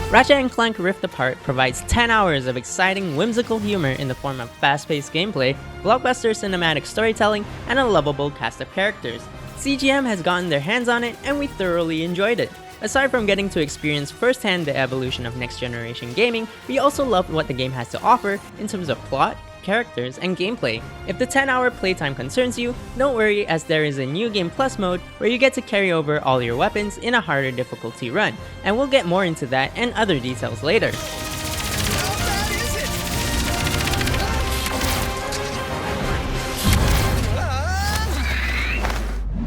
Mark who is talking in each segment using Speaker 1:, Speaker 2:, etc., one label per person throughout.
Speaker 1: Ratchet and Clank Rift Apart provides 10 hours of exciting, whimsical humor in the form of fast-paced gameplay, blockbuster cinematic storytelling, and a lovable cast of characters. SEAGM has gotten their hands on it, and we thoroughly enjoyed it. Aside from getting to experience firsthand the evolution of next-generation gaming, we also loved what the game has to offer in terms of plot, characters, and gameplay. If the 10-hour playtime concerns you, don't worry, as there is a new Game Plus mode where you get to carry over all your weapons in a harder difficulty run, and we'll get more into that and other details later.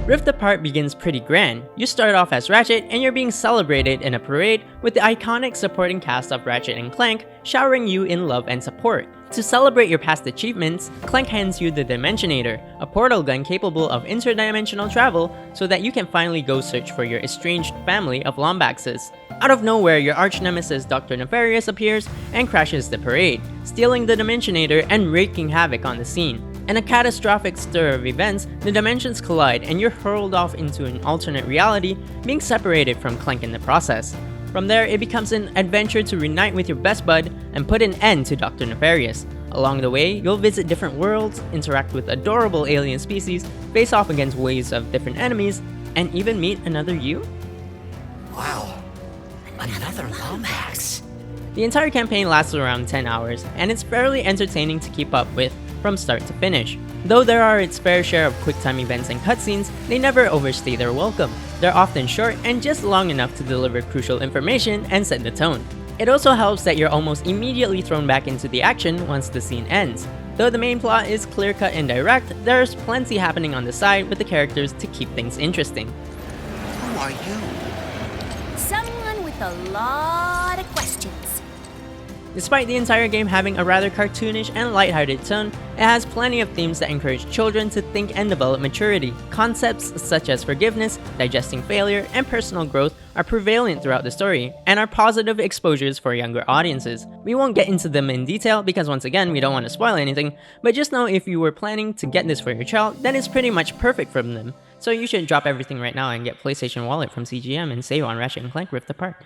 Speaker 1: Rift Apart begins pretty grand. You start off as Ratchet and you're being celebrated in a parade with the iconic supporting cast of Ratchet and Clank showering you in love and support. To celebrate your past achievements, Clank hands you the Dimensionator, a portal gun capable of interdimensional travel so that you can finally go search for your estranged family of Lombaxes. Out of nowhere, your arch-nemesis Dr. Nefarious appears and crashes the parade, stealing the Dimensionator and wreaking havoc on the scene. In a catastrophic stir of events, the dimensions collide and you're hurled off into an alternate reality, being separated from Clank in the process. From there, it becomes an adventure to reunite with your best bud and put an end to Dr. Nefarious. Along the way, you'll visit different worlds, interact with adorable alien species, face off against waves of different enemies, and even meet another you?
Speaker 2: Wow, another Lombax.
Speaker 1: The entire campaign lasts around 10 hours, and it's fairly entertaining to keep up with from start to finish. Though there are its fair share of quick-time events and cutscenes, they never overstay their welcome. They're often short and just long enough to deliver crucial information and set the tone. It also helps that you're almost immediately thrown back into the action once the scene ends. Though the main plot is clear-cut and direct, there's plenty happening on the side with the characters to keep things interesting.
Speaker 2: Who are you?
Speaker 3: Someone with a lot of questions.
Speaker 1: Despite the entire game having a rather cartoonish and lighthearted tone, it has plenty of themes that encourage children to think and develop maturity. Concepts such as forgiveness, digesting failure, and personal growth are prevalent throughout the story, and are positive exposures for younger audiences. We won't get into them in detail because once again, we don't want to spoil anything, but just know if you were planning to get this for your child, then it's pretty much perfect for them. So you should drop everything right now and get PlayStation Wallet from SEAGM and save on Ratchet and Clank Rift Apart.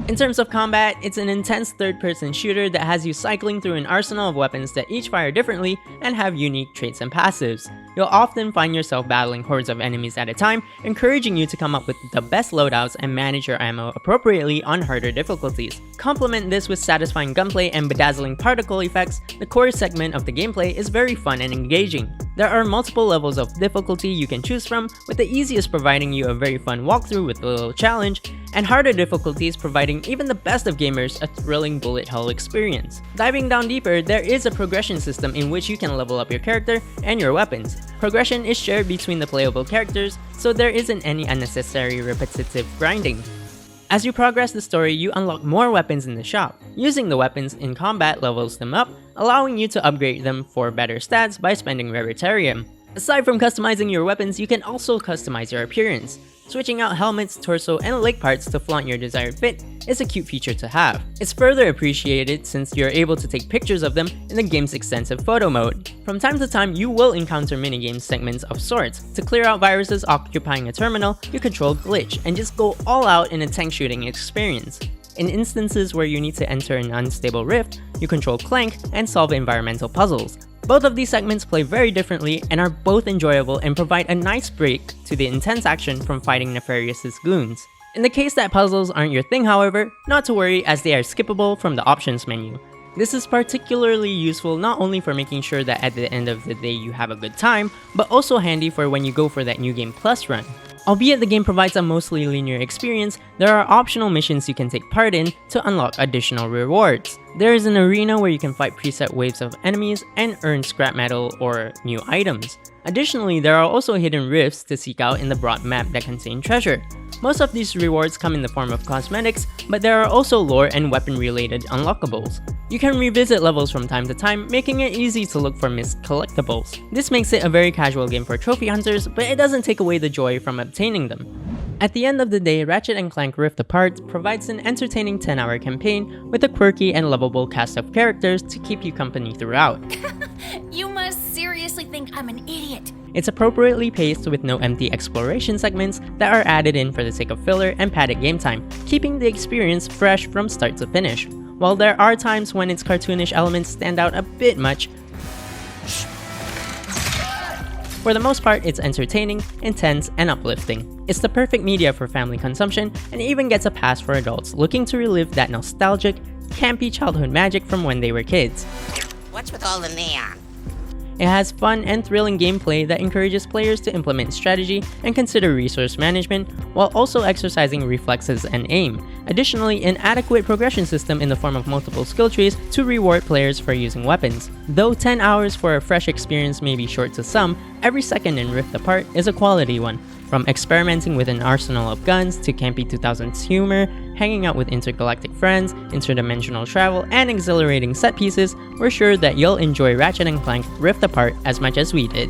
Speaker 1: In terms of combat, it's an intense third-person shooter that has you cycling through an arsenal of weapons that each fire differently and have unique traits and passives. You'll often find yourself battling hordes of enemies at a time, encouraging you to come up with the best loadouts and manage your ammo appropriately on harder difficulties. Complement this with satisfying gunplay and bedazzling particle effects, the core segment of the gameplay is very fun and engaging. There are multiple levels of difficulty you can choose from, with the easiest providing you a very fun walkthrough with a little challenge, and harder difficulties providing even the best of gamers a thrilling bullet hell experience. Diving down deeper, there is a progression system in which you can level up your character and your weapons. Progression is shared between the playable characters, so there isn't any unnecessary repetitive grinding. As you progress the story, you unlock more weapons in the shop. Using the weapons in combat levels them up, allowing you to upgrade them for better stats by spending Raritarium. Aside from customizing your weapons, you can also customize your appearance. Switching out helmets, torso, and leg parts to flaunt your desired fit is a cute feature to have. It's further appreciated since you're able to take pictures of them in the game's extensive photo mode. From time to time, you will encounter minigame segments of sorts. To clear out viruses occupying a terminal, you control Glitch and just go all out in a tank shooting experience. In instances where you need to enter an unstable rift, you control Clank and solve environmental puzzles. Both of these segments play very differently and are both enjoyable and provide a nice break to the intense action from fighting Nefarious's goons. In the case that puzzles aren't your thing, however, not to worry, as they are skippable from the options menu. This is particularly useful not only for making sure that at the end of the day you have a good time, but also handy for when you go for that New Game Plus run. Albeit the game provides a mostly linear experience, there are optional missions you can take part in to unlock additional rewards. There is an arena where you can fight preset waves of enemies and earn scrap metal or new items. Additionally, there are also hidden rifts to seek out in the broad map that contain treasure. Most of these rewards come in the form of cosmetics, but there are also lore and weapon related unlockables. You can revisit levels from time to time, making it easy to look for missed collectibles. This makes it a very casual game for trophy hunters, but it doesn't take away the joy from obtaining them. At the end of the day, Ratchet and Clank Rift Apart provides an entertaining 10-hour campaign with a quirky and lovable cast of characters to keep you company throughout.
Speaker 3: You must seriously think I'm an idiot.
Speaker 1: It's appropriately paced with no empty exploration segments that are added in for the sake of filler and padded game time, keeping the experience fresh from start to finish. While there are times when its cartoonish elements stand out a bit much, for the most part, it's entertaining, intense, and uplifting. It's the perfect media for family consumption and even gets a pass for adults looking to relive that nostalgic, campy childhood magic from when they were kids.
Speaker 2: What's with all the neon?
Speaker 1: It has fun and thrilling gameplay that encourages players to implement strategy and consider resource management while also exercising reflexes and aim. Additionally, an adequate progression system in the form of multiple skill trees to reward players for using weapons. Though 10 hours for a fresh experience may be short to some, every second in Rift Apart is a quality one. From experimenting with an arsenal of guns to campy 2000s humor, hanging out with intergalactic friends, interdimensional travel, and exhilarating set pieces, we're sure that you'll enjoy Ratchet and Clank Rift Apart as much as we did.